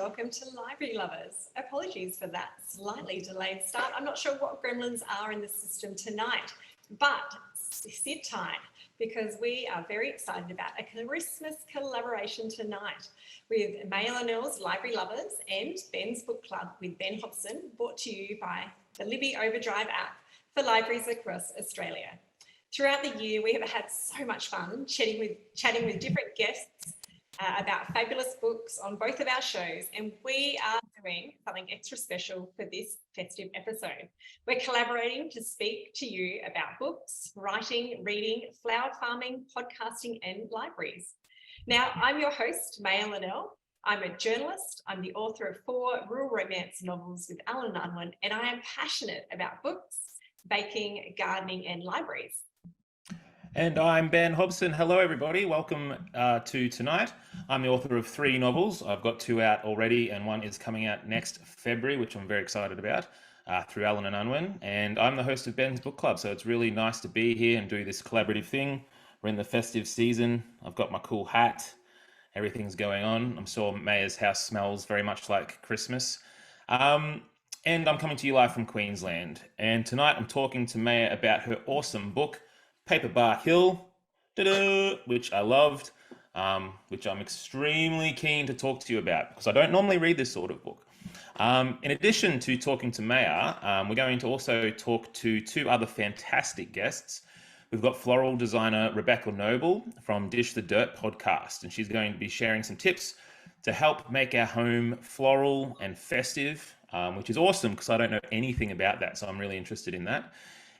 welcome to Library Lovers. Apologies for that slightly delayed start. I'm not sure what gremlins are in the system tonight, but sit tight because we are very excited about a Christmas collaboration tonight with Maya Linnell's Library Lovers and Ben's Book Club with Ben Hobson, brought to you by the Libby Overdrive app for libraries across Australia. Throughout the year, we have had so much fun chatting with different guests about fabulous books on both of our shows, and we are doing something extra special for this festive episode. We're collaborating to speak to you about books, writing, reading, flower farming, podcasting, and libraries. Now, I'm your host, Maya Linnell. I'm a journalist. I'm the author of 4 rural romance novels with Allen & Unwin, and I am passionate about books, baking, gardening, and libraries. And I'm Ben Hobson. Hello, everybody. Welcome to tonight. I'm the author of 3 novels. I've got 2 out already, and 1 is coming out next February, which I'm very excited about, through Allen & Unwin. And I'm the host of Ben's Book Club, so it's really nice to be here and do this collaborative thing. We're in the festive season. I've got my cool hat. Everything's going on. I'm sure Maya's house smells very much like Christmas. And I'm coming to you live from Queensland. And tonight I'm talking to Maya about her awesome book, Paperbark Hill, which I loved, which I'm extremely keen to talk to you about because I don't normally read this sort of book. In addition to talking to Maya, we're going to also talk to 2 other fantastic guests. We've got floral designer Rebecca Noble from Dish the Dirt podcast, and she's going to be sharing some tips to help make our home floral and festive, which is awesome because I don't know anything about that, so I'm really interested in that.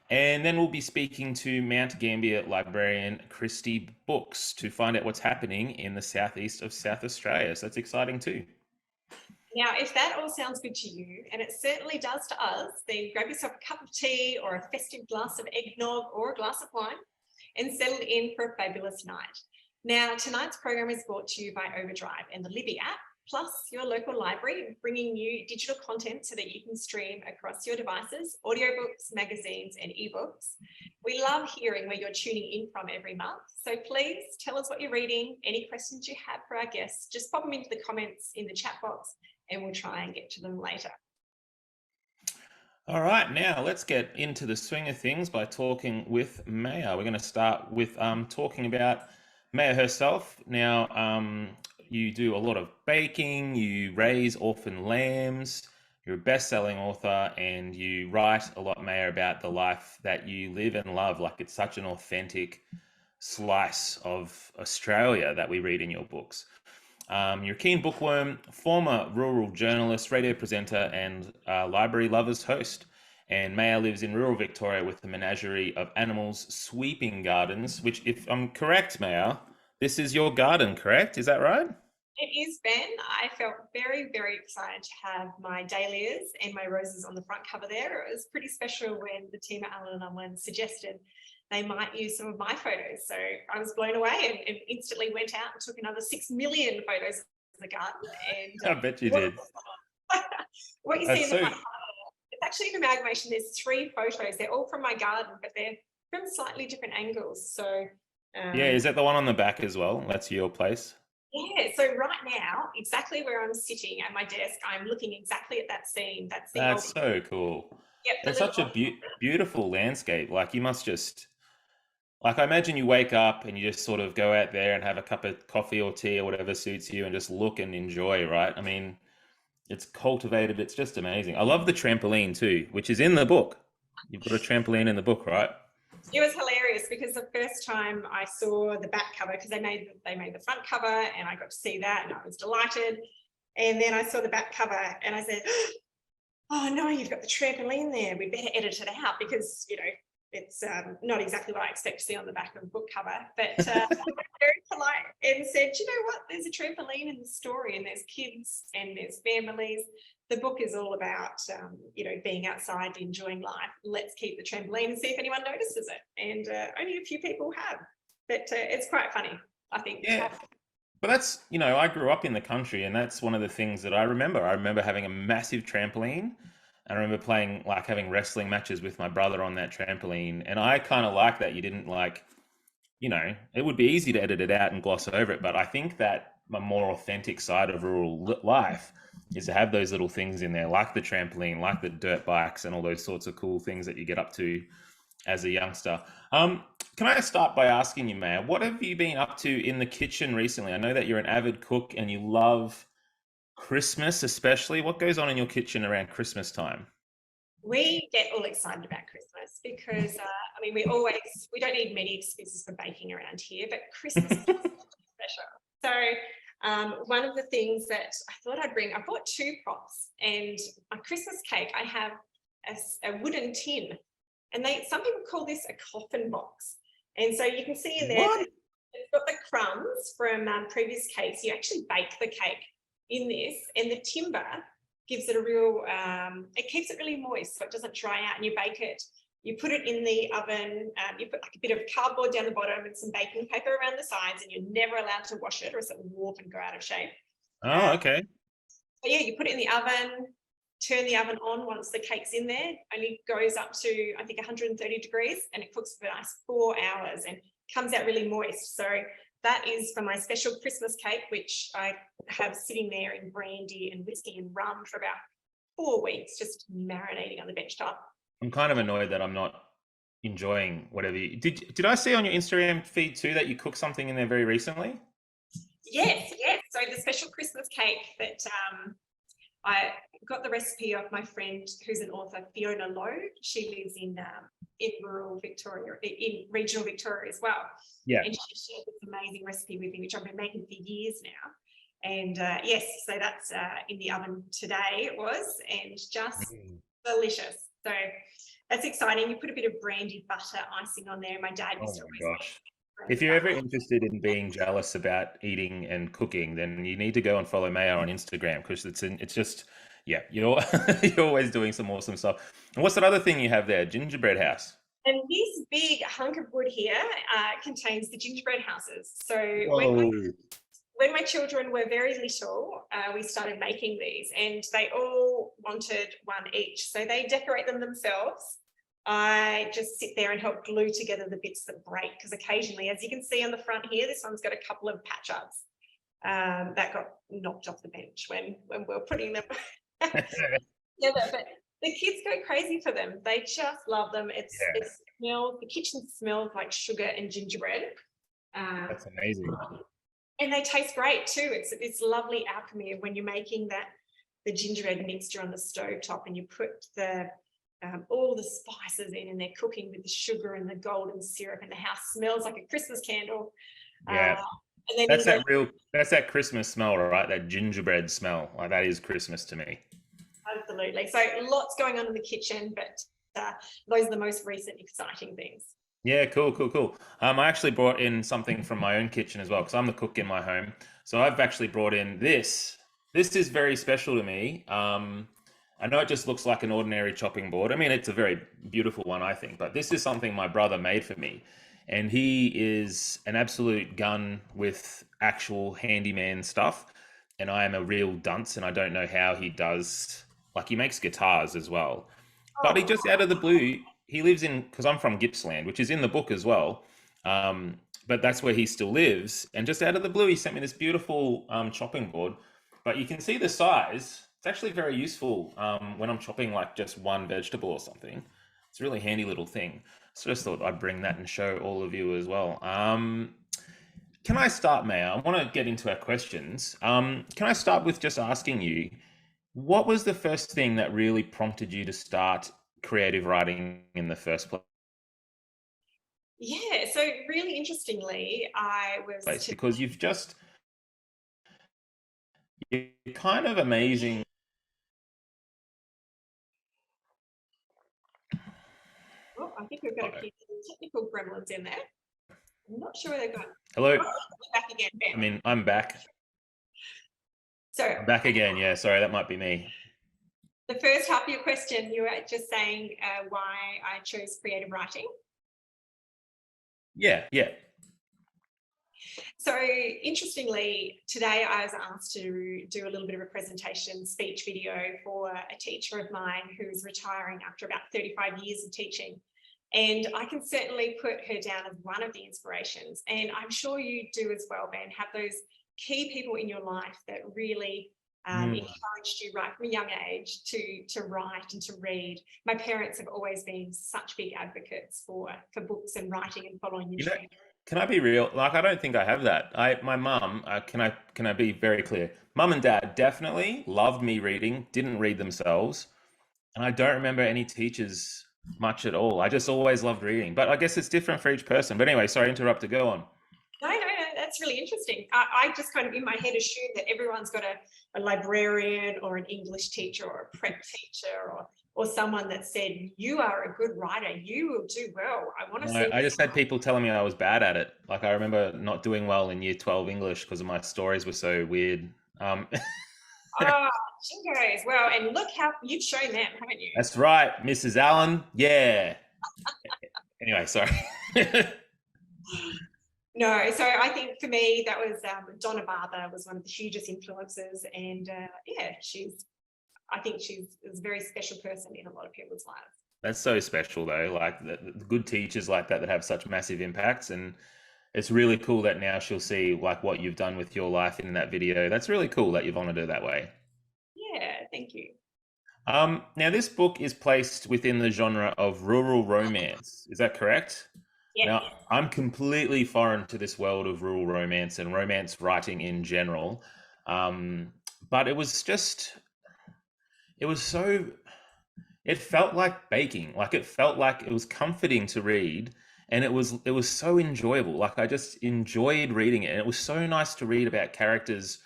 And then we'll be speaking to Mount Gambier librarian Christy Books to find out what's happening in the southeast of South Australia. So that's exciting too. Now, if that all sounds good to you, and it certainly does to us, then grab yourself a cup of tea or a festive glass of eggnog or a glass of wine and settle in for a fabulous night. Now, tonight's program is brought to you by Overdrive and the Libby app, plus your local library, bringing you digital content so that you can stream across your devices, audiobooks, magazines, and ebooks. We love hearing where you're tuning in from every month. So please tell us what you're reading, any questions you have for our guests, just pop them into the comments in the chat box and we'll try and get to them later. All right, now let's get into the swing of things by talking with Maya. We're going to start with talking about Maya herself. Now, you do a lot of baking, you raise orphan lambs, you're a best-selling author, and you write a lot, Maya, about the life that you live and love. Like, it's such an authentic slice of Australia that we read in your books. You're a keen bookworm, former rural journalist, radio presenter, and Library Lovers host. And Maya lives in rural Victoria with a menagerie of animals, sweeping gardens, which, if I'm correct, Maya, this is your garden, correct? Is that right? It is, Ben. I felt very, very excited to have my dahlias and my roses on the front cover there. It was pretty special when the team at Allen & Unwin suggested they might use some of my photos. So I was blown away and instantly went out and took another 6 million photos of the garden. And I bet you did. What you see in the front cover, it's actually an amalgamation. There's 3 photos. They're all from my garden, but they're from slightly different angles. So yeah, is that the one on the back as well? That's your place? Yeah, so right now, exactly where I'm sitting at my desk, I'm looking exactly at that scene. That's so cool. Yep, it's such a beautiful landscape. Like, you must just, like, I imagine you wake up and you just sort of go out there and have a cup of coffee or tea or whatever suits you and just look and enjoy, right? I mean, it's cultivated. It's just amazing. I love the trampoline too, which is in the book. You've got a trampoline in the book, right? It was hilarious because the first time I saw the back cover, because they made the front cover and I got to see that and I was delighted. And then I saw the back cover and I said, oh no, you've got the trampoline there. We better edit it out because, you know, it's not exactly what I expect to see on the back of a book cover. But I was very polite and said, you know what, there's a trampoline in the story and there's kids and there's families. The book is all about, you know, being outside, enjoying life. Let's keep the trampoline and see if anyone notices it. And only a few people have, but it's quite funny, I think. Yeah. But that's, you know, I grew up in the country and that's one of the things that I remember. I remember having a massive trampoline. I remember playing, like, having wrestling matches with my brother on that trampoline. And I kind of like that. You didn't, like, you know, it would be easy to edit it out and gloss over it. But I think that a more authentic side of rural life is to have those little things in there, like the trampoline, like the dirt bikes, and all those sorts of cool things that you get up to as a youngster. Can I start by asking you, Maya, what have you been up to in the kitchen recently? I know that you're an avid cook and you love Christmas, especially. What goes on in your kitchen around Christmas time? We get all excited about Christmas because, I mean, we don't need many excuses for baking around here, but Christmas is special. So one of the things that I thought I'd bring, I bought two props, and my Christmas cake, I have a wooden tin, and some people call this a coffin box. And so you can see in there, What? it's got the crumbs from previous cakes. You actually bake the cake in this, and the timber gives it a real, it keeps it really moist so it doesn't dry out, and you bake it. You put it in the oven, you put like a bit of cardboard down the bottom and some baking paper around the sides, and you're never allowed to wash it or else it will warp and go out of shape. Oh, okay. But yeah, you put it in the oven, turn the oven on once the cake's in there, only goes up to, I think, 130 degrees, and it cooks for a nice 4 hours and comes out really moist. So that is for my special Christmas cake, which I have sitting there in brandy and whiskey and rum for about 4 weeks, just marinating on the bench top. I'm kind of annoyed that I'm not enjoying whatever you did. I see on your Instagram feed too that you cooked something in there very recently? Yes, yes. So the special Christmas cake that I got the recipe off my friend who's an author, Fiona Lowe. She lives in rural Victoria, in regional Victoria as well. Yeah. And she shared this amazing recipe with me, which I've been making for years now. And yes, so that's in the oven today it was, and just delicious. So that's exciting. You put a bit of brandy butter icing on there. My dad Oh used to my always gosh. make If brandy you're ever butter. interested in being jealous about eating and cooking, then you need to go and follow Maya on Instagram because it's just, yeah, you're you're always doing some awesome stuff. And what's that other thing you have there? Gingerbread house. And this big hunk of wood here contains the gingerbread houses. So Whoa. when my children were very little, we started making these, and they all wanted one each. So they decorate them themselves. I just sit there and help glue together the bits that break, because occasionally, as you can see on the front here, this one's got a couple of patch ups that got knocked off the bench when we were putting them together. But the kids go crazy for them. They just love them. It smells, the kitchen smells like sugar and gingerbread. That's amazing. And they taste great too. It's this lovely alchemy of when you're making the gingerbread mixture on the stove top, and you put the all the spices in, and they're cooking with the sugar and the golden syrup, and the house smells like a Christmas candle. Yeah. And then That's that Christmas smell, right? That gingerbread smell. Like that is Christmas to me. absolutely. So lots going on in the kitchen, but those are the most recent exciting things. Yeah, cool. I actually brought in something from my own kitchen as well because I'm the cook in my home. So I've actually brought in this. This is very special to me. I know it just looks like an ordinary chopping board. I mean, it's a very beautiful one, I think, but this is something my brother made for me. And he is an absolute gun with actual handyman stuff. And I am a real dunce, and I don't know how he does, like, he makes guitars as well. But he Oh, just out of the blue, he lives in, because I'm from Gippsland, which is in the book as well. But that's where he still lives. And just out of the blue, he sent me this beautiful chopping board. But you can see the size. It's actually very useful when I'm chopping like just one vegetable or something. It's a really handy little thing. So just thought I'd bring that and show all of you as well. Can I start, Maya? I want to get into our questions. Can I start with just asking you, what was the first thing that really prompted you to start creative writing in the first yeah. So really interestingly, I was place? Because you're kind of amazing. oh, I think we've got a few technical gremlins in there. I'm not sure where they're going. Hello. Oh, back again, I Ben. mean, I'm back. So I'm back again. Yeah, sorry, that might be me. the first half of your question, you were just saying why I chose creative writing. Yeah. So interestingly, today I was asked to do a little bit of a presentation speech video for a teacher of mine who's retiring after about 35 years of teaching. And I can certainly put her down as one of the inspirations. And I'm sure you do as well, Ben, have those key people in your life that really encouraged you right from a young age to write and to read. My parents have always been such big advocates for books and writing and following your dreams. Can I be real? Like, I don't think I have that. My mum, can I be very clear? Mum and dad definitely loved me reading, didn't read themselves, and I don't remember any teachers much at all. I just always loved reading, but I guess it's different for each person. But anyway, sorry, interrupt to go on. No, that's really interesting. I just kind of in my head assume that everyone's got a librarian or an English teacher or a prep teacher or someone that said, you are a good writer, you will do well. I want to see. I just had people telling me I was bad at it. Like, I remember not doing well in year 12 English because my stories were so weird. Oh, jingoes. Well, and look how you've shown them, haven't you? That's right, Mrs. Allen. Yeah. Anyway, sorry. No, so I think for me that was Donna Barber was one of the hugest influences, and I think she's a very special person in a lot of people's lives. That's so special though, like the good teachers like that have such massive impacts, and it's really cool that now she'll see like what you've done with your life in that video. That's really cool that you've honored her that way. Yeah, thank you. Now this book is placed within the genre of rural romance. Is that correct? Yeah. Now, I'm completely foreign to this world of rural romance and romance writing in general. But it was it felt like baking. Like, it felt like it was comforting to read, and it was so enjoyable. Like, I just enjoyed reading it. And it was so nice to read about characters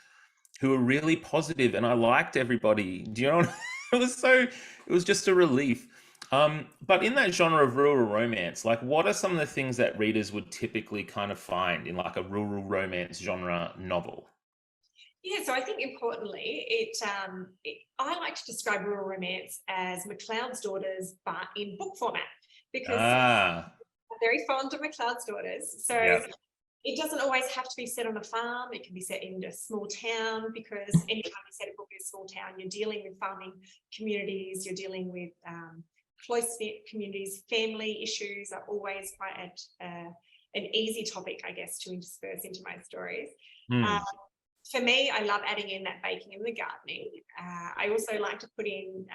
who were really positive, and I liked everybody. Do you know it was just a relief. But in that genre of rural romance, like, what are some of the things that readers would typically kind of find in like a rural romance genre novel? Yeah, so I think importantly, I like to describe rural romance as McLeod's Daughters, but in book format, because I'm very fond of McLeod's Daughters. So it doesn't always have to be set on a farm. It can be set in a small town, because anytime you set a book in a small town, you're dealing with farming communities, you're dealing with close-knit communities. Family issues are always quite an easy topic, I guess, to intersperse into my stories. For me, I love adding in that baking and the gardening. I also like to put in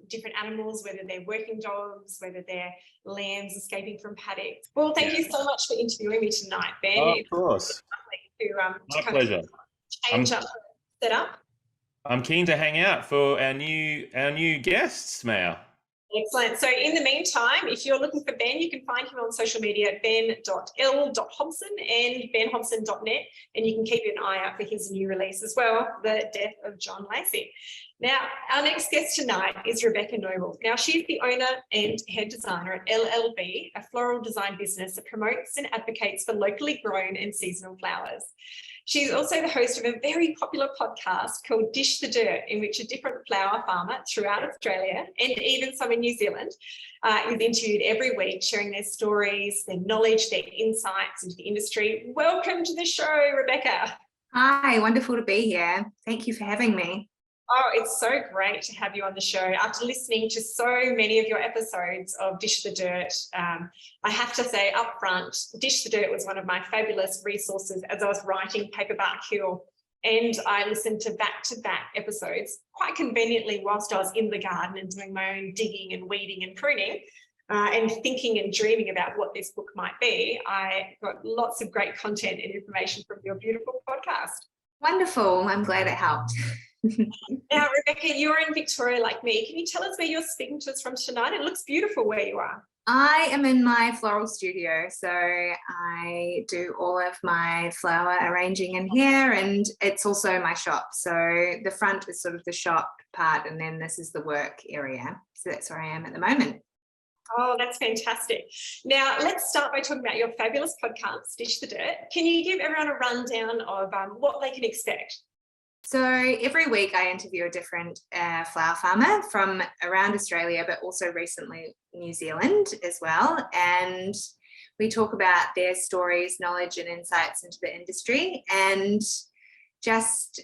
different animals, whether they're working dogs, whether they're lambs escaping from paddocks. Well, thank you so much for interviewing me tonight, Ben. Oh, of course. To My pleasure. Change up the setup. I'm keen to hang out for our new guests, Maya. Excellent. So in the meantime, if you're looking for Ben, you can find him on social media at ben.l.hobson and benhobson.net, and you can keep an eye out for his new release as well, The Death of John Lacey. Now, our next guest tonight is Rebecca Noble. Now, she's the owner and head designer at LLB, a floral design business that promotes and advocates for locally grown and seasonal flowers. She's also the host of a very popular podcast called Dish the Dirt, in which a different flower farmer throughout Australia, and even some in New Zealand, is interviewed every week, sharing their stories, their knowledge, their insights into the industry. Welcome to the show, Rebecca. Hi, wonderful to be here. Thank you for having me. Oh, it's so great to have you on the show. After listening to so many of your episodes of Dish the Dirt, I have to say up front, Dish the Dirt was one of my fabulous resources as I was writing Paperbark Hill. And I listened to back-to-back episodes quite conveniently whilst I was in the garden and doing my own digging and weeding and pruning and thinking and dreaming about what this book might be. I got lots of great content and information from your beautiful podcast. Wonderful. I'm glad it helped. Now, Rebecca, you're in Victoria like me. Can you tell us where you're speaking to us from tonight? It looks beautiful where you are. I am in my floral studio, so I do all of my flower arranging in here, and it's also my shop. So the front is sort of the shop part, and then this is the work area. So that's where I am at the moment. Oh, that's fantastic. Now, let's start by talking about your fabulous podcast, Dish the Dirt. Can you give everyone a rundown of what they can expect? So every week I interview a different flower farmer from around Australia, but also recently New Zealand as well. And we talk about their stories, knowledge and insights into the industry, and just,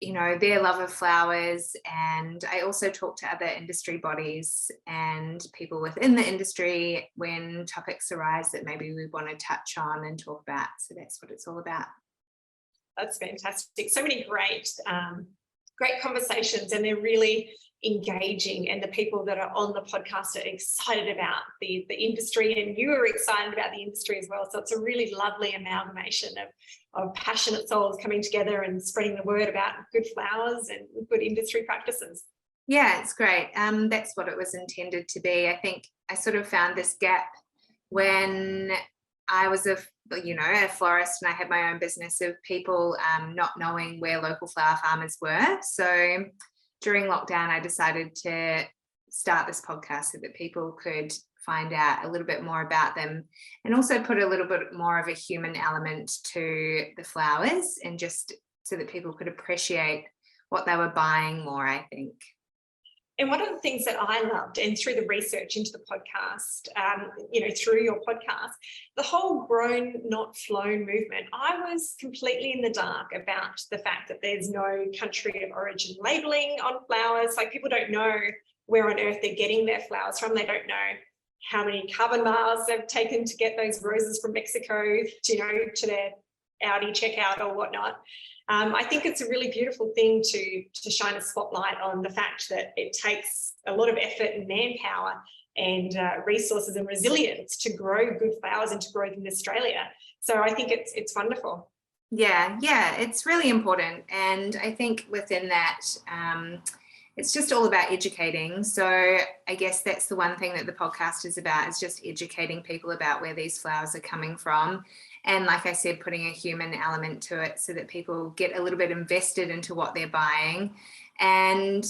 you know, their love of flowers. And I also talk to other industry bodies and people within the industry when topics arise that maybe we want to touch on and talk about. So that's what it's all about. That's fantastic. So many great great conversations, and they're really engaging, and the people that are on the podcast are excited about the industry, and you are excited about the industry as well. So it's a really lovely amalgamation of passionate souls coming together and spreading the word about good flowers and good industry practices. Yeah, it's great. That's what it was intended to be. I think I sort of found this gap when I was a florist, and I had my own business, of people not knowing where local flower farmers were. So during lockdown, I decided to start this podcast so that people could find out a little bit more about them, and also put a little bit more of a human element to the flowers, and just so that people could appreciate what they were buying more, I think. And one of the things that I loved, and through the research into the podcast, through your podcast, the whole grown, not flown movement, I was completely in the dark about the fact that there's no country of origin labeling on flowers. Like, people don't know where on earth they're getting their flowers from. They don't know how many carbon miles they've taken to get those roses from Mexico, to their Audi checkout or whatnot. I think it's a really beautiful thing to shine a spotlight on the fact that it takes a lot of effort and manpower and resources and resilience to grow good flowers and to grow them in Australia. So I think it's wonderful. Yeah, it's really important. And I think within that, it's just all about educating. So I guess that's the one thing that the podcast is about, is just educating people about where these flowers are coming from. And like I said, putting a human element to it so that people get a little bit invested into what they're buying. And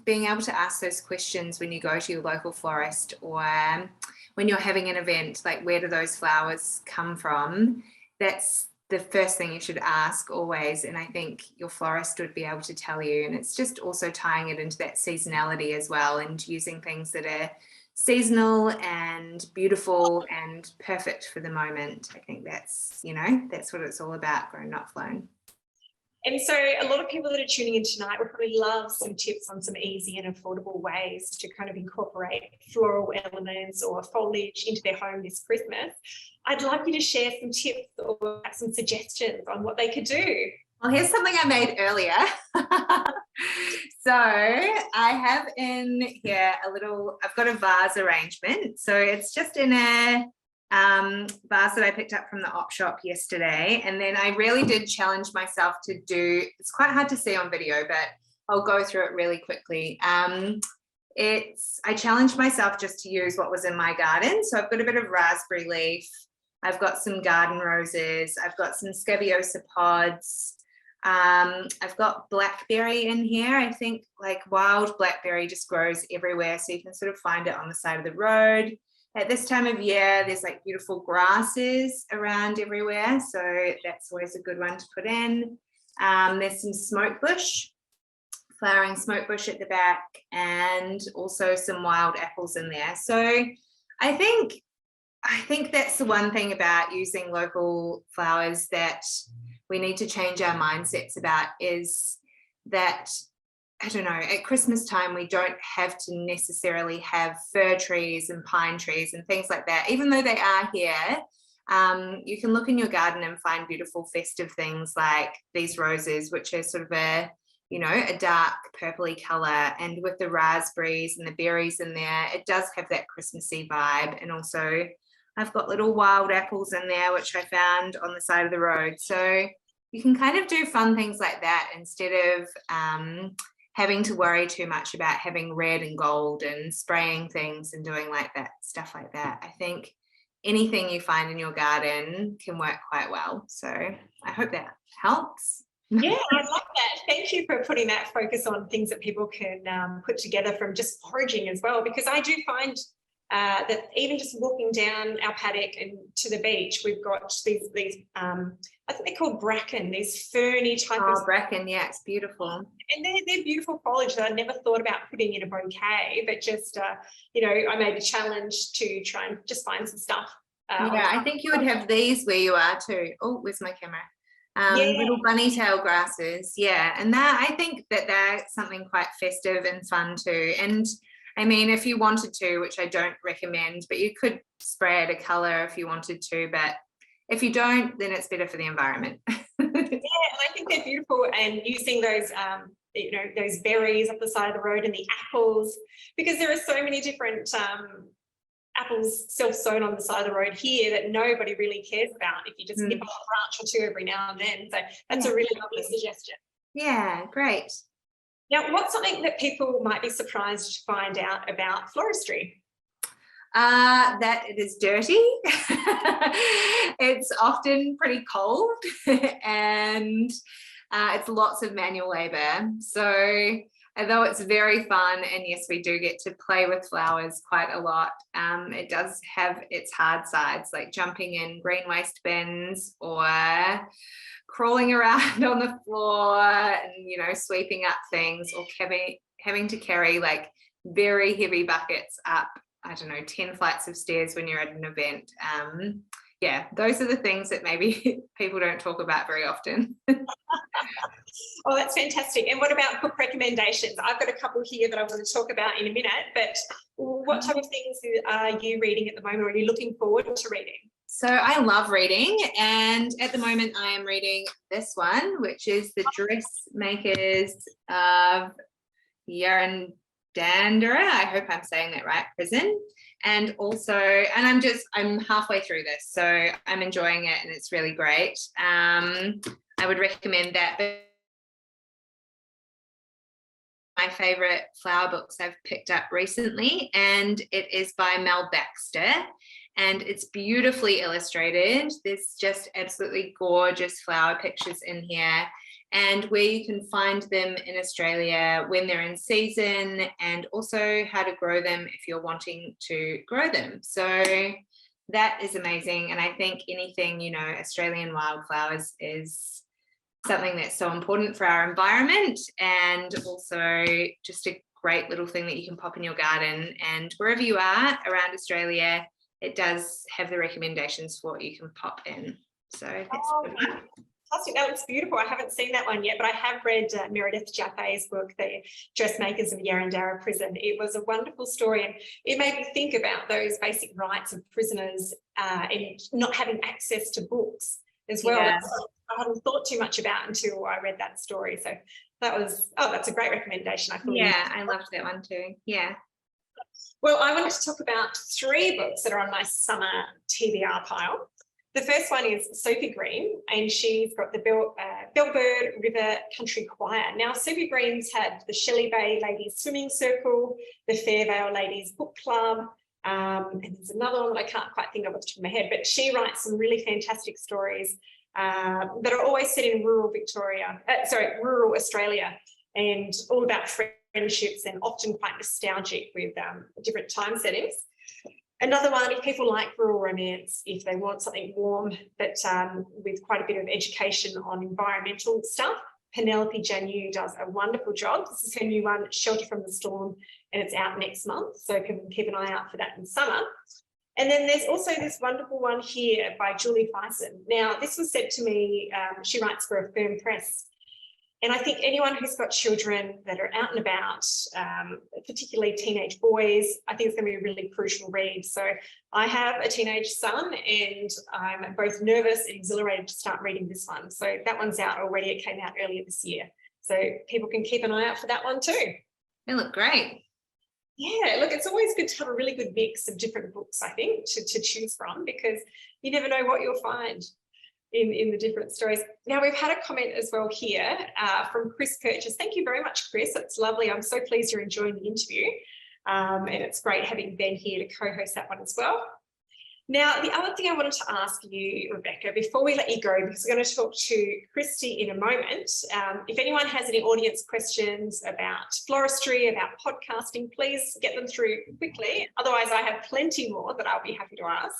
being able to ask those questions when you go to your local florist, or when you're having an event, like, where do those flowers come from? That's the first thing you should ask always. And I think your florist would be able to tell you. And it's just also tying it into that seasonality as well, and using things that are seasonal and beautiful and perfect for the moment. I think that's what it's all about, grown not flown. And so a lot of people that are tuning in tonight would probably love some tips on some easy and affordable ways to kind of incorporate floral elements or foliage into their home this Christmas. I'd love you to share some tips or some suggestions on what they could do. Well, here's something I made earlier. So I have in here I've got a vase arrangement. So it's just in a vase that I picked up from the op shop yesterday. And then I really did challenge myself to do, it's quite hard to see on video, but I'll go through it really quickly. I challenged myself just to use what was in my garden. So I've got a bit of raspberry leaf. I've got some garden roses. I've got some Scabiosa pods. I've got blackberry in here. I think like wild blackberry just grows everywhere, so you can sort of find it on the side of the road. At this time of year, there's like beautiful grasses around everywhere, so that's always a good one to put in. There's some smoke bush, flowering smoke bush at the back, and also some wild apples in there. So I think that's the one thing about using local flowers that we need to change our mindsets about, is that, I don't know, at Christmas time, we don't have to necessarily have fir trees and pine trees and things like that. Even though they are here, you can look in your garden and find beautiful festive things like these roses, which are sort of a dark purpley color. And with the raspberries and the berries in there, it does have that Christmassy vibe. And also I've got little wild apples in there, which I found on the side of the road. So you can kind of do fun things like that instead of having to worry too much about having red and gold and spraying things and doing stuff like that. I think anything you find in your garden can work quite well. So I hope that helps. Yeah, I love that. Thank you for putting that focus on things that people can put together from just foraging as well, because I do find that even just walking down our paddock and to the beach, we've got these I think they're called bracken, these ferny type of bracken. Yeah, it's beautiful. And they're beautiful foliage that I never thought about putting in a bouquet, but just I made a challenge to try and just find some stuff. I think you would have these where you are too. Oh, where's my camera? Little bunny tail grasses. Yeah, and that, I think that that's something quite festive and fun too. And I mean, if you wanted to, which I don't recommend, but you could spray it a color if you wanted to, but if you don't, then it's better for the environment. Yeah, and I think they're beautiful, and using those those berries up the side of the road and the apples, because there are so many different apples self-sown on the side of the road here that nobody really cares about if you just nip off a branch or two every now and then. So that's a really lovely suggestion. Yeah, great. Now, what's something that people might be surprised to find out about floristry? That it is dirty. It's often pretty cold and it's lots of manual labor. So although it's very fun, and yes, we do get to play with flowers quite a lot, it does have its hard sides, like jumping in green waste bins or crawling around on the floor and, sweeping up things, or having to carry like very heavy buckets up, I don't know, 10 flights of stairs when you're at an event. Yeah, those are the things that maybe people don't talk about very often. Oh, that's fantastic. And what about book recommendations? I've got a couple here that I want to talk about in a minute, but what type of things are you reading at the moment, or are you looking forward to reading? So I love reading, and at the moment I am reading this one, which is The Dressmakers of Yarrandandera. I hope I'm saying that right, prison. And also, and I'm halfway through this, so I'm enjoying it and it's really great. I would recommend that. But my favorite flower books I've picked up recently, and it is by Mel Baxter, and it's beautifully illustrated. There's just absolutely gorgeous flower pictures in here, and where you can find them in Australia when they're in season, and also how to grow them if you're wanting to grow them. So that is amazing. And I think anything, Australian wildflowers is something that's so important for our environment, and also just a great little thing that you can pop in your garden. And wherever you are around Australia, it does have the recommendations for what you can pop in. So that's good. Fantastic. That looks beautiful. I haven't seen that one yet, but I have read Meredith Jaffe's book, The Dressmakers of Yarrandandera Prison. It was a wonderful story, and it made me think about those basic rights of prisoners and not having access to books as well. Yeah. I hadn't thought too much about until I read that story. So that's a great recommendation. I loved that one too. Yeah. Well, I wanted to talk about 3 books that are on my summer TBR pile. The first one is Sophie Green, and she's got the Bellbird River Country Choir. Now, Sophie Green's had the Shelley Bay Ladies Swimming Circle, the Fairvale Ladies Book Club, and there's another one that I can't quite think of off the top of my head, but she writes some really fantastic stories that are always set in rural Australia, and all about friendships, and often quite nostalgic with different time settings. Another one, if people like rural romance, if they want something warm, but with quite a bit of education on environmental stuff, Penelope Janu does a wonderful job. This is her new one, Shelter from the Storm, and it's out next month, so people can keep an eye out for that in summer. And then there's also this wonderful one here by Julie Fyson. Now, this was sent to me, she writes for a Firm Press. And I think anyone who's got children that are out and about, particularly teenage boys, I think it's going to be a really crucial read. So I have a teenage son, and I'm both nervous and exhilarated to start reading this one. So that one's out already. It came out earlier this year. So people can keep an eye out for that one too. They look great. Yeah, look, it's always good to have a really good mix of different books, I think, to choose from, because you never know what you'll find in the different stories. Now, we've had a comment as well here from Chris Purchase. Thank you very much, Chris. It's lovely. I'm so pleased you're enjoying the interview. And it's great having Ben here to co-host that one as well. Now, the other thing I wanted to ask you, Rebecca, before we let you go, because we're going to talk to Christy in a moment, if anyone has any audience questions about floristry, about podcasting, please get them through quickly. Otherwise, I have plenty more that I'll be happy to ask.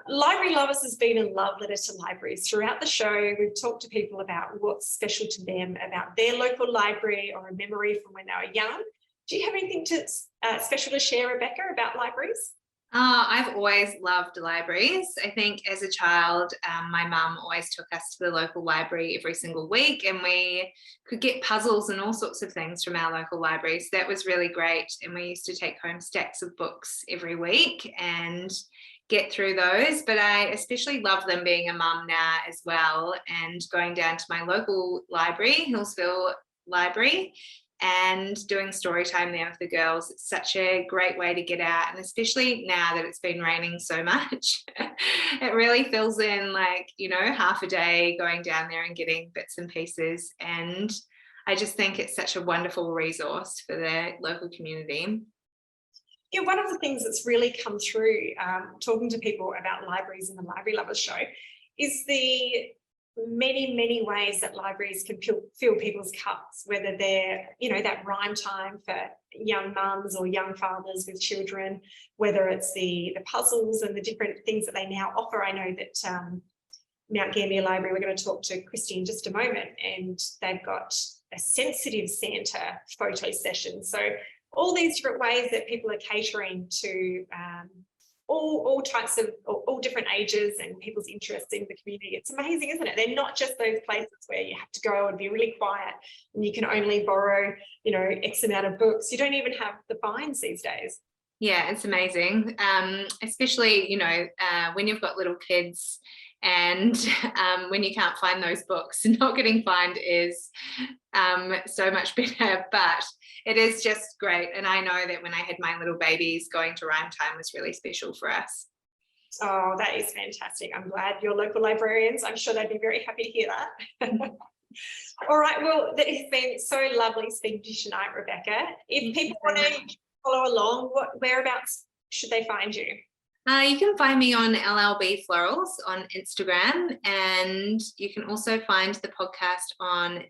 Library Lovers has been a love letter to libraries. Throughout the show, we've talked to people about what's special to them, about their local library or a memory from when they were young. Do you have anything special to share, Rebecca, about libraries? I've always loved libraries. I think as a child, my mum always took us to the local library every single week, and we could get puzzles and all sorts of things from our local library. So that was really great. And we used to take home stacks of books every week and get through those. But I especially love them being a mum now as well, and going down to my local library, Hillsville library and doing story time there with the girls. It's such a great way to get out, and especially now that it's been raining so much, it really fills in like, you know, half a day going down there and getting bits and pieces. And I just think it's such a wonderful resource for the local community. Yeah, one of the things that's really come through talking to people about libraries in the Library Lovers show is the many ways that libraries can fill people's cups, whether they're, you know, that rhyme time for young mums or young fathers with children, whether it's the puzzles and the different things that they now offer. I know that Mount Gambier Library, we're going to talk to Christy in just a moment, and they've got a sensitive Santa photo session. So all these different ways that people are catering to all types of, all different ages and people's interests in the community. It's amazing, isn't it? They're not just those places where you have to go and be really quiet and you can only borrow, you know, X amount of books. You don't even have the fines these days. Yeah, it's amazing. Especially, you know, when you've got little kids and when you can't find those books, not getting fined is so much better, but it is just great. And I know that when I had my little babies, going to rhyme time was really special for us. Oh, that is fantastic. I'm glad your local librarians, I'm sure they'd be very happy to hear that. All right, well, it has been so lovely speaking to you tonight, Rebecca. If people want to follow along, whereabouts should they find you? You can find me on LLB Florals on Instagram, and you can also find the podcast on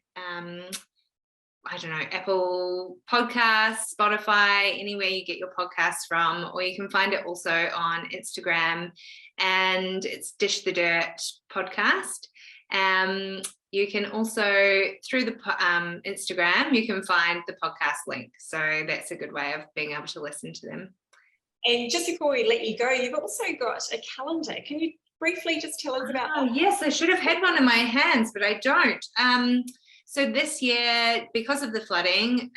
I don't know, Apple Podcasts, Spotify, anywhere you get your podcasts from, or you can find it also on Instagram, and it's Dish the Dirt podcast. You can also, through the Instagram, you can find the podcast link. So that's a good way of being able to listen to them. And just before we let you go, you've also got a calendar. Can you briefly just tell us about that? Yes, I should have had one in my hands, but I don't. So this year, because of the flooding,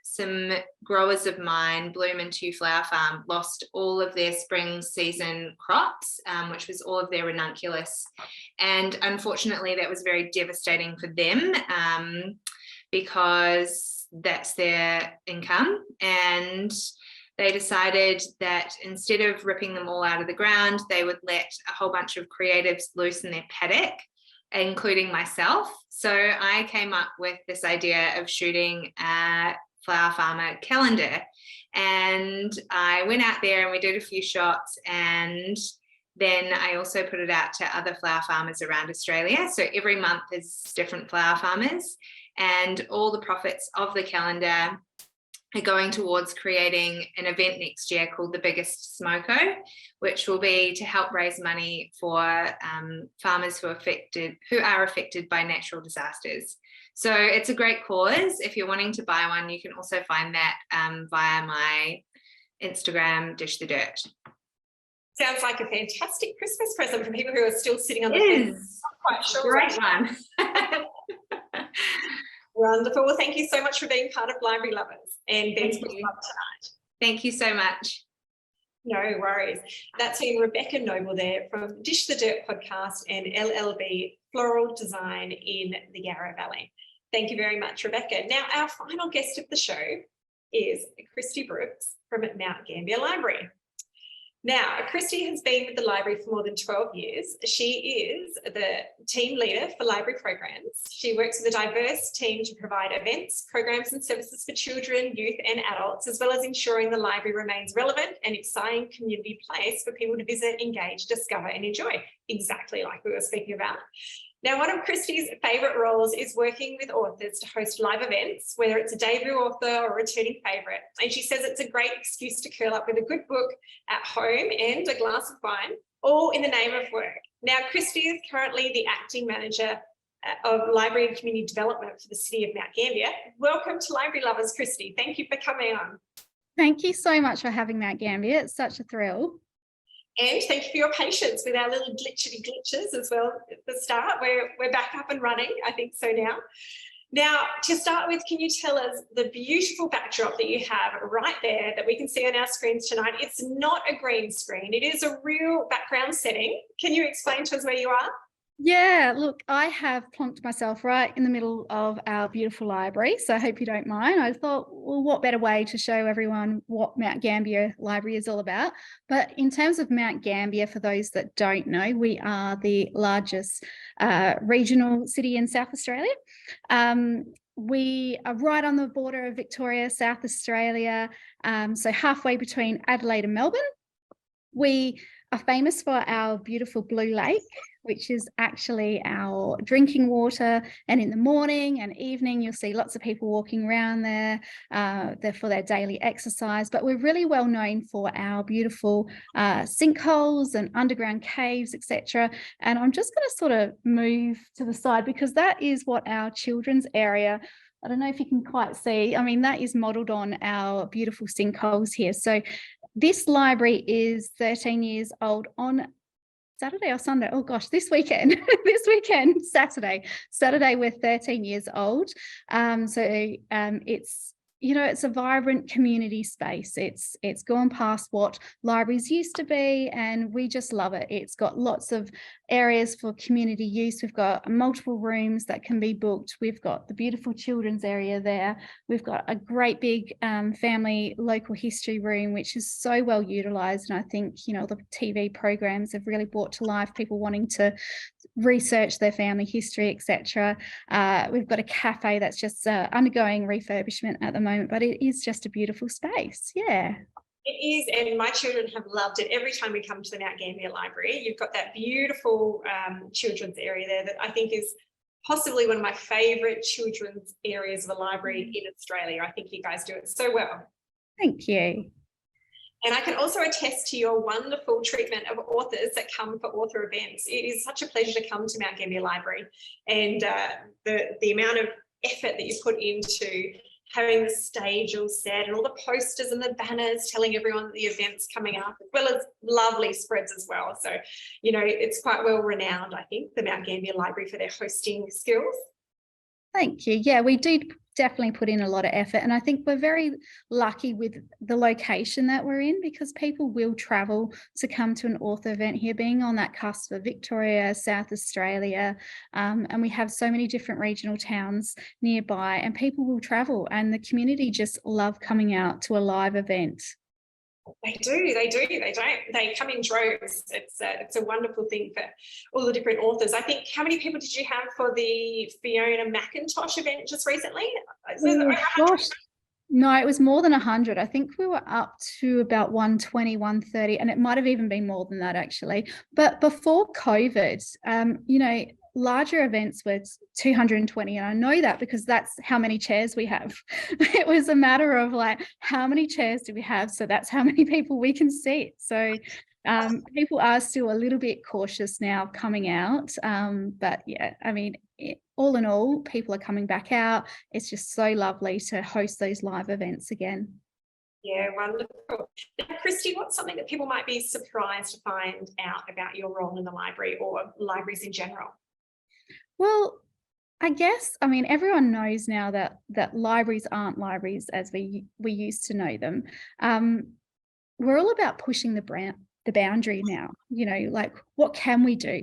some growers of mine, Bloom and Two Flower Farm, lost all of their spring season crops, which was all of their ranunculus. And unfortunately, that was very devastating for them because that's their income. And they decided that instead of ripping them all out of the ground, they would let a whole bunch of creatives loose in their paddock, including myself. So I came up with this idea of shooting a flower farmer calendar. And I went out there and we did a few shots, and then I also put it out to other flower farmers around Australia. So every month there's different flower farmers, and all the profits of the calendar are going towards creating an event next year called The Biggest Smoko, which will be to help raise money for farmers who are affected by natural disasters. So it's a great cause. If you're wanting to buy one, you can also find that via my Instagram, Dish the Dirt. Sounds like a fantastic Christmas present for people who are still sitting on the fence. Not quite sure. Great one. Wonderful. Well, thank you so much for being part of Library Lovers and Ben's Book Club tonight. Thank you so much. No worries. That's been Rebecca Noble there from Dish the Dirt podcast and LLB Floral Design in the Yarra Valley. Thank you very much, Rebecca. Now, our final guest of the show is Christy Brooks from Mount Gambier Library. Now, Christy has been with the library for more than 12 years. She is the team leader for library programs. She works with a diverse team to provide events, programs and services for children, youth and adults, as well as ensuring the library remains relevant and exciting community place for people to visit, engage, discover and enjoy, exactly like we were speaking about. Now, one of Christy's favourite roles is working with authors to host live events, whether it's a debut author or a returning favourite. And she says it's a great excuse to curl up with a good book at home and a glass of wine, all in the name of work. Now, Christy is currently the acting manager of Library and Community Development for the City of Mount Gambier. Welcome to Library Lovers, Christy. Thank you for coming on. Thank you so much for having Mount Gambier. It's such a thrill. And thank you for your patience with our little glitches as well at the start. We're back up and running, I think so now. Now, to start with, can you tell us the beautiful backdrop that you have right there that we can see on our screens tonight? It's not a green screen. It is a real background setting. Can you explain to us where you are? Yeah, look, I have plonked myself right in the middle of our beautiful library, so I hope you don't mind. I thought, well, what better way to show everyone what Mount Gambier Library is all about? But in terms of Mount Gambier, for those that don't know, we are the largest regional city in South Australia. We are right on the border of Victoria, South Australia, so halfway between Adelaide and Melbourne. We are famous for our beautiful Blue Lake, which is actually our drinking water. And in the morning and evening, you'll see lots of people walking around there. They're for their daily exercise. But we're really well known for our beautiful sinkholes and underground caves, etc. And I'm just going to sort of move to the side because that is what our children's area. I don't know if you can quite see. I mean, that is modelled on our beautiful sinkholes here. So this library is 13 years old on Saturday or Sunday. Oh gosh, this weekend, Saturday, we're 13 years old. It's a vibrant community space. It's gone past what libraries used to be, and we just love it. It's got lots of areas for community use. We've got multiple rooms that can be booked. We've got the beautiful children's area there. We've got a great big family local history room, which is so well utilised. And I think, the TV programs have really brought to life people wanting to research their family history, etc. We've got a cafe that's just undergoing refurbishment at the moment, but it is just a beautiful space. Yeah. It is, and my children have loved it. Every time we come to the Mount Gambier Library, you've got that beautiful children's area there that I think is possibly one of my favourite children's areas of the library in Australia. I think you guys do it so well. Thank you. And I can also attest to your wonderful treatment of authors that come for author events. It is such a pleasure to come to Mount Gambier Library, and the amount of effort that you put into having the stage all set and all the posters and the banners telling everyone that the event's coming up, as well as lovely spreads as well. So, it's quite well renowned, I think, the Mount Gambier Library for their hosting skills. Thank you. Yeah, we did definitely put in a lot of effort, and I think we're very lucky with the location that we're in, because people will travel to come to an author event here, being on that cusp of Victoria, South Australia, and we have so many different regional towns nearby, and people will travel, and the community just love coming out to a live event. They come in droves. It's a wonderful thing for all the different authors. I think, how many people did you have for the Fiona McIntosh event just recently? Oh, gosh. No, it was more than 100. I think we were up to about 120, 130, and it might have even been more than that, actually. But before COVID, larger events were 220, and I know that because that's how many chairs we have. It was a matter of how many chairs do we have, so that's how many people we can seat. So people are still a little bit cautious now coming out, but yeah, I mean, all in all, people are coming back out. It's just so lovely to host those live events again. Yeah, wonderful. Now, Christy, what's something that people might be surprised to find out about your role in the library or libraries in general? Well, I guess, everyone knows now that libraries aren't libraries as we used to know them. We're all about pushing the boundary now, what can we do?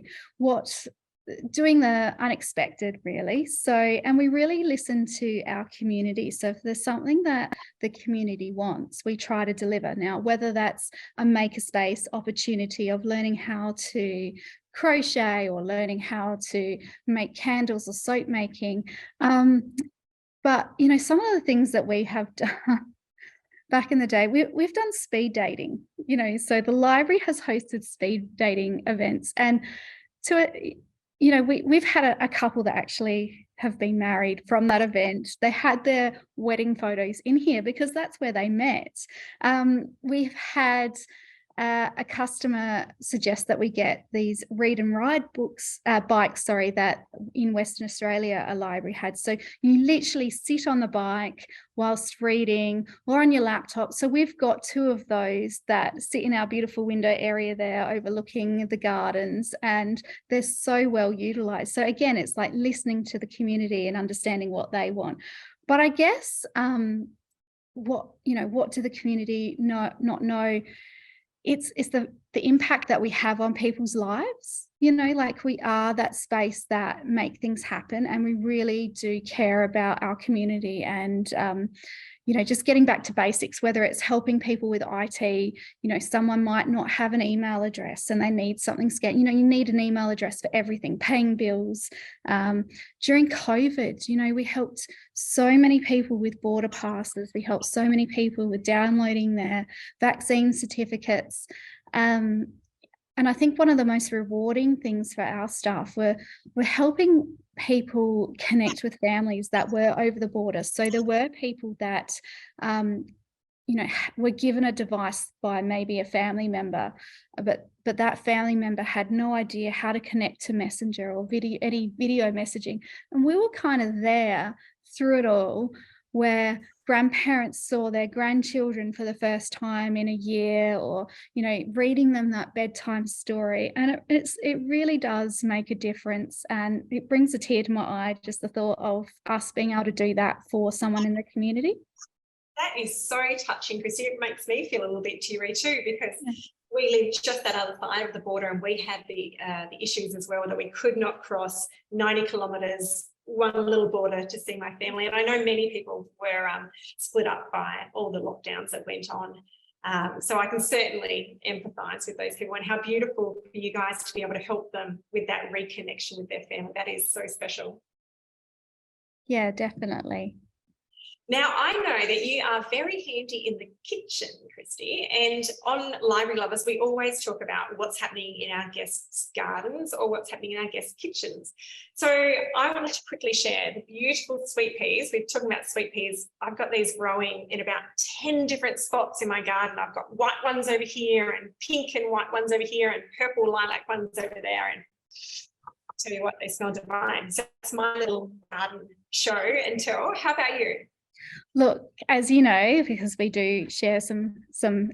Doing the unexpected, really. So, and we really listen to our community. So if there's something that the community wants, we try to deliver. Now, whether that's a makerspace opportunity of learning how to crochet or learning how to make candles or soap making. But, some of the things that we have done back in the day, we've done speed dating, so the library has hosted speed dating events, and we've had a couple that actually have been married from that event. They had their wedding photos in here because that's where they met. We've had a customer suggest that we get these read and ride bikes, that in Western Australia a library had. So you literally sit on the bike whilst reading or on your laptop. So we've got 2 of those that sit in our beautiful window area there overlooking the gardens, and they're so well utilised. So again, it's like listening to the community and understanding what they want. But I guess what do the community not know? it's the impact that we have on people's lives. You know, like we are that space that make things happen, and we really do care about our community. And you know, just getting back to basics, whether it's helping people with IT, you know, someone might not have an email address and they need something scanned. You know, you need an email address for everything, paying bills. During COVID, you know, we helped so many people with border passes. We helped so many people with downloading their vaccine certificates. And I think one of the most rewarding things for our staff we're helping people connect with families that were over the border. So there were people that, you know, were given a device by maybe a family member, but that family member had no idea how to connect to Messenger or any video messaging. And we were kind of there through it all, where grandparents saw their grandchildren for the first time in a year, or, you know, reading them that bedtime story. And it really does make a difference. And it brings a tear to my eye, just the thought of us being able to do that for someone in the community. That is so touching, Christy. It makes me feel a little bit teary too, because we live just that other side of the border, and we had the issues as well, that we could not cross 90 kilometres, one little border, to see my family. And I know many people were split up by all the lockdowns that went on. So I can certainly empathise with those people, and how beautiful for you guys to be able to help them with that reconnection with their family. That is so special. Yeah, definitely. Now, I know that you are very handy in the kitchen, Christy, and on Library Lovers, we always talk about what's happening in our guests' gardens or what's happening in our guests' kitchens. So I wanted to quickly share the beautiful sweet peas. We're talking about sweet peas. I've got these growing in about 10 different spots in my garden. I've got white ones over here, and pink and white ones over here, and purple lilac ones over there. And I'll tell you what, they smell divine. So that's my little garden show and tell. How about you? Look, as you know, because we do share some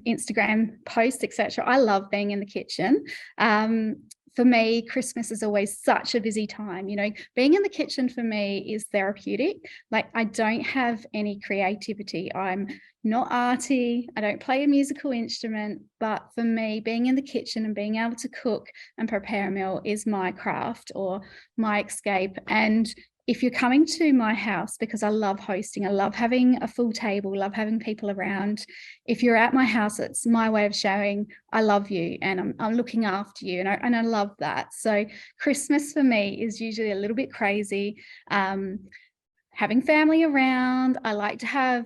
Instagram posts, etc., I love being in the kitchen. For me, Christmas is always such a busy time. You know, being in the kitchen for me is therapeutic. Like, I don't have any creativity. I'm not arty. I don't play a musical instrument. But for me, being in the kitchen and being able to cook and prepare a meal is my craft or my escape. And if you're coming to my house, because I love hosting, I love having a full table, love having people around. If you're at my house, it's my way of showing I love you and I'm looking after you, and I love that. So Christmas for me is usually a little bit crazy. Having family around, I like to have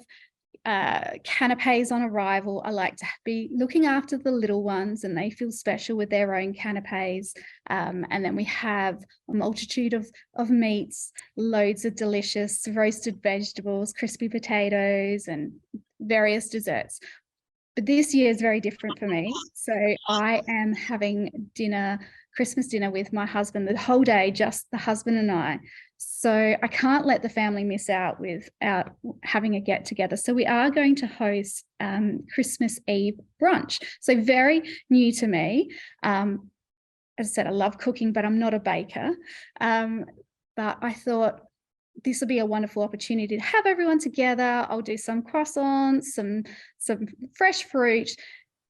canapes on arrival. I like to be looking after the little ones, and they feel special with their own canapes. And then we have a multitude of meats, loads of delicious roasted vegetables, crispy potatoes, and various desserts. But this year is very different for me. So I am having Christmas dinner with my husband the whole day, just the husband and I. So I can't let the family miss out without having a get together. So we are going to host Christmas Eve brunch. So very new to me. As I said, I love cooking, but I'm not a baker. But I thought this will be a wonderful opportunity to have everyone together. I'll do some croissants, some fresh fruit,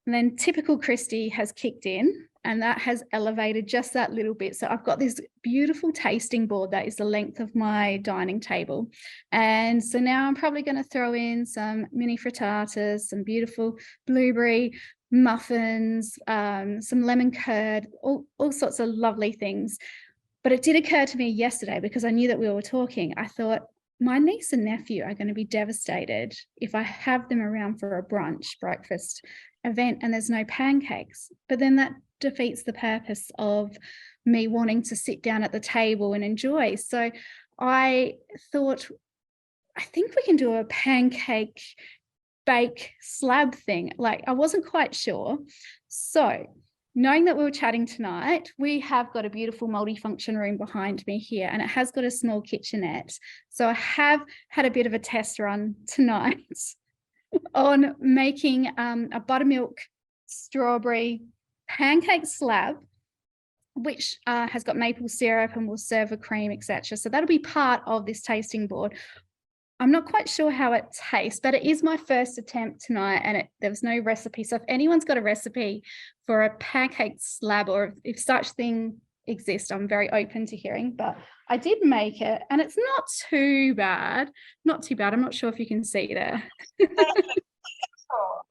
and then typical Christy has kicked in, and that has elevated just that little bit. So I've got this beautiful tasting board that is the length of my dining table. And so now I'm probably going to throw in some mini frittatas, some beautiful blueberry muffins, some lemon curd, all sorts of lovely things. But it did occur to me yesterday, because I knew that we were talking, I thought, my niece and nephew are going to be devastated if I have them around for a breakfast event and there's no pancakes. But then that defeats the purpose of me wanting to sit down at the table and enjoy. So I thought, I think we can do a pancake bake slab thing. Like, I wasn't quite sure. So knowing that we were chatting tonight, we have got a beautiful multifunction room behind me here, and it has got a small kitchenette. So I have had a bit of a test run tonight on making a buttermilk strawberry pancake slab, which has got maple syrup and will serve a cream, etc. So that'll be part of this tasting board. I'm not quite sure how it tastes, but it is my first attempt tonight, and there was no recipe. So if anyone's got a recipe for a pancake slab, or if such thing exists, I'm very open to hearing. But I did make it, and it's not too bad. Not too bad. I'm not sure if you can see there.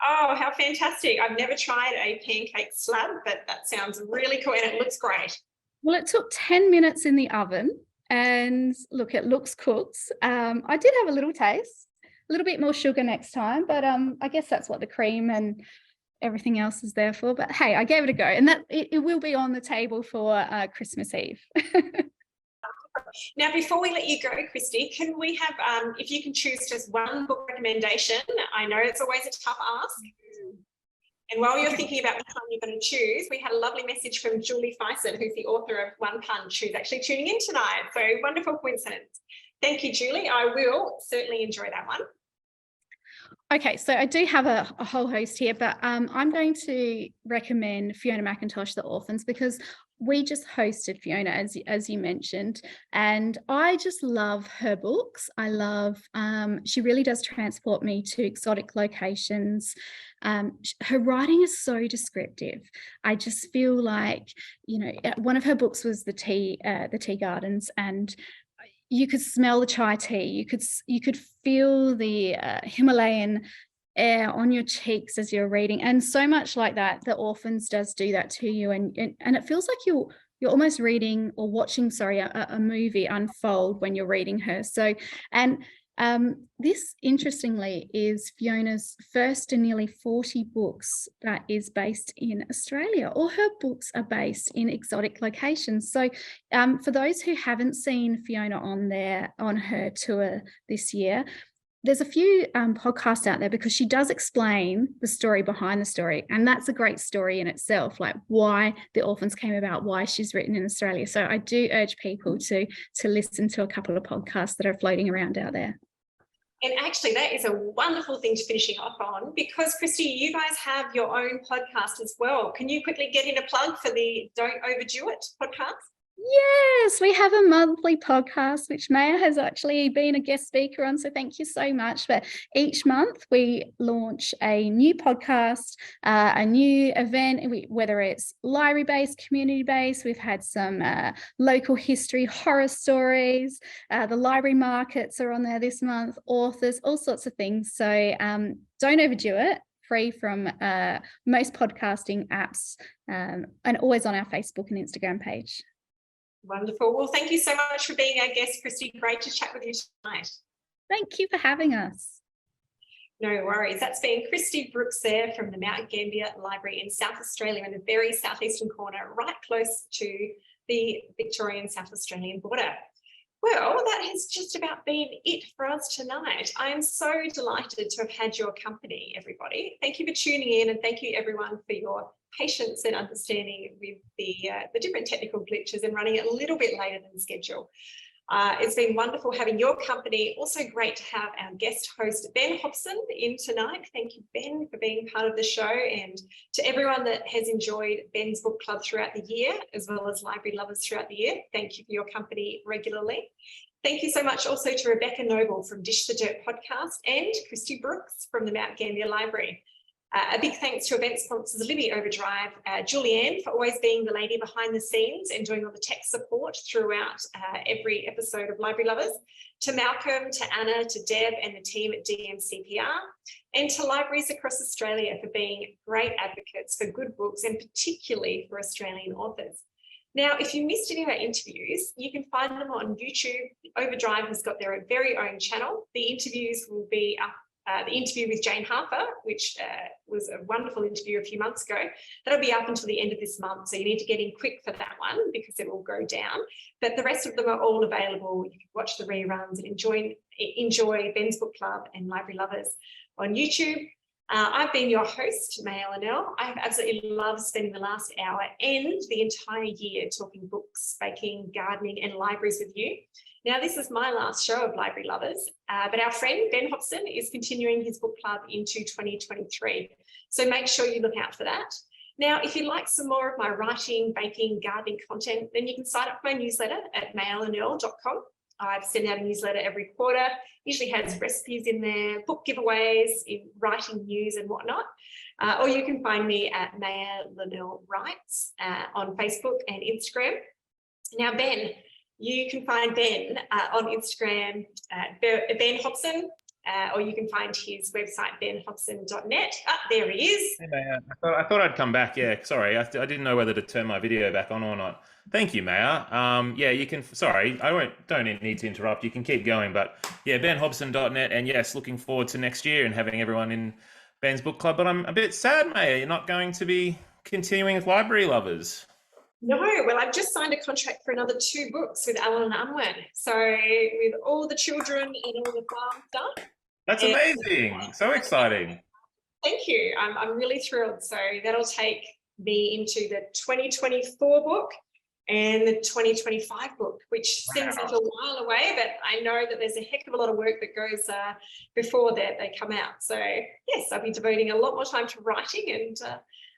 Oh, how fantastic. I've never tried a pancake slab, but that sounds really cool and it looks great. Well, it took 10 minutes in the oven, and look, it looks cooked. I did have a little taste, a little bit more sugar next time, but I guess that's what the cream and everything else is there for. But hey, I gave it a go, and that it will be on the table for Christmas Eve. Now, before we let you go, Christy, can we have, if you can choose just one book recommendation? I know it's always a tough ask. And while you're thinking about which one you're going to choose, we had a lovely message from Julie Fison, who's the author of One Punch, who's actually tuning in tonight. So wonderful coincidence. Thank you, Julie. I will certainly enjoy that one. Okay, so I do have a whole host here, but I'm going to recommend Fiona McIntosh, The Orphans, because we just hosted Fiona, as you mentioned, and I just love her books. I love, she really does transport me to exotic locations. Her writing is so descriptive. I just feel like, one of her books was the tea gardens, and you could smell the chai tea. You could feel the Himalayan air on your cheeks as you're reading, and so much like that. The Orphans does do that to you, and it feels like you're almost reading or watching, a movie unfold when you're reading her. So, and this, interestingly, is Fiona's first in nearly 40 books that is based in Australia. All her books are based in exotic locations. So for those who haven't seen Fiona on her tour this year, there's a few podcasts out there, because she does explain the story behind the story. And that's a great story in itself, like why The Orphans came about, why she's written in Australia. So I do urge people to listen to a couple of podcasts that are floating around out there. And actually, that is a wonderful thing to finishing off on, because Christy, you guys have your own podcast as well. Can you quickly get in a plug for the Don't Overdo It podcast? Yes, we have a monthly podcast, which Maya has actually been a guest speaker on. So thank you so much. But each month we launch a new podcast, a new event, whether it's library-based, community-based. We've had some local history, horror stories. The library markets are on there this month, authors, all sorts of things. So don't overdo it. Free from most podcasting apps, and always on our Facebook and Instagram page. Wonderful. Well, thank you so much for being our guest, Christy. Great to chat with you tonight. Thank you for having us. No worries. That's been Christy Brooks there from the Mount Gambier Library in South Australia, in the very southeastern corner, right close to the Victorian South Australian border. Well, that has just about been it for us tonight. I am so delighted to have had your company, everybody. Thank you for tuning in, and thank you everyone for your patience and understanding with the different technical glitches and running it a little bit later than schedule. It's been wonderful having your company. Also great to have our guest host, Ben Hobson, in tonight. Thank you, Ben, for being part of the show, and to everyone that has enjoyed Ben's book club throughout the year, as well as library lovers throughout the year. Thank you for your company regularly. Thank you so much also to Rebecca Noble from Dish the Dirt podcast, and Christy Brooks from the Mount Gambier Library. A big thanks to event sponsors Libby Overdrive, Julianne for always being the lady behind the scenes and doing all the tech support throughout every episode of Library Lovers, to Malcolm, to Anna, to Deb and the team at DMCPR, and to libraries across Australia for being great advocates for good books, and particularly for Australian authors. Now, if you missed any of our interviews, you can find them on YouTube. Overdrive has got their very own channel. The interviews will be up. The interview with Jane Harper, which was a wonderful interview a few months ago, that'll be up until the end of this month. So you need to get in quick for that one, because it will go down. But the rest of them are all available. You can watch the reruns and enjoy Ben's Book Club and Library Lovers on YouTube. I've been your host, Maëlle Annell. I've absolutely loved spending the last hour and the entire year talking books, baking, gardening and libraries with you. Now, this is my last show of Library Lovers, but our friend Ben Hobson is continuing his book club into 2023. So make sure you look out for that. Now, if you'd like some more of my writing, baking, gardening content, then you can sign up for my newsletter at maelleannell.com. I've sent out a newsletter every quarter, usually has recipes in there, book giveaways, in writing news and whatnot. Or you can find me at Maya Linnell Writes on Facebook and Instagram. Now, Ben, you can find Ben on Instagram at Ben Hobson, or you can find his website, benhobson.net. There he is. Hey, Maya. I thought I'd come back. Yeah, sorry. I didn't know whether to turn my video back on or not. Thank you, Maya. Yeah, you can, sorry, don't need to interrupt. You can keep going, but yeah, benhobson.net. And yes, looking forward to next year and having everyone in Ben's book club. But I'm a bit sad, Maya, you're not going to be continuing with Library Lovers. No, well, I've just signed a contract for another 2 books with Alan and Unwin. So with all the children and all the farm stuff. That's amazing. So exciting. Thank you. I'm really thrilled. So that'll take me into the 2024 book and the 2025 book, which seems like a while away, but I know that there's a heck of a lot of work that goes before that they come out. So yes, I'll be devoting a lot more time to writing, and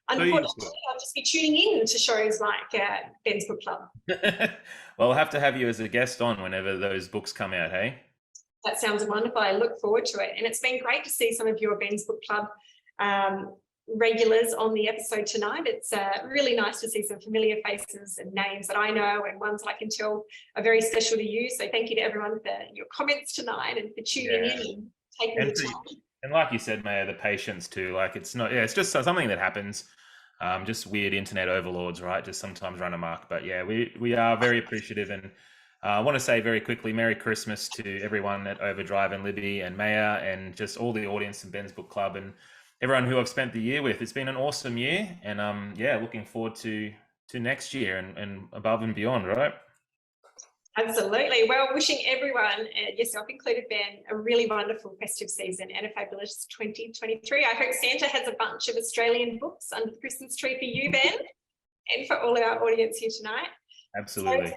unfortunately, I'll just be tuning in to shows like Ben's Book Club. Well, we'll have to have you as a guest on whenever those books come out, hey? That sounds wonderful. I look forward to it. And it's been great to see some of your Ben's Book Club regulars on the episode tonight. It's really nice to see some familiar faces and names that I know and ones that I can tell are very special to you. So thank you to everyone for your comments tonight and for tuning in and taking the time. And like you said, Maya, the patience too. Like it's not, it's just something that happens. Just weird internet overlords, right? Just sometimes run amok. But yeah, we are very appreciative, and I want to say very quickly, Merry Christmas to everyone at Overdrive and Libby and Maya, and just all the audience in Ben's Book Club and everyone who I've spent the year with. It's been an awesome year, and yeah, looking forward to next year and above and beyond, right? Absolutely. Well, wishing everyone, yourself included, Ben, a really wonderful festive season and a fabulous 2023. I hope Santa has a bunch of Australian books under the Christmas tree for you, Ben, and for all of our audience here tonight. Absolutely. So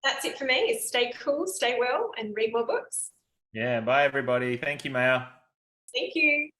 that's it for me. Is stay cool, stay well, and read more books. Yeah. Bye, everybody. Thank you, Maya. Thank you.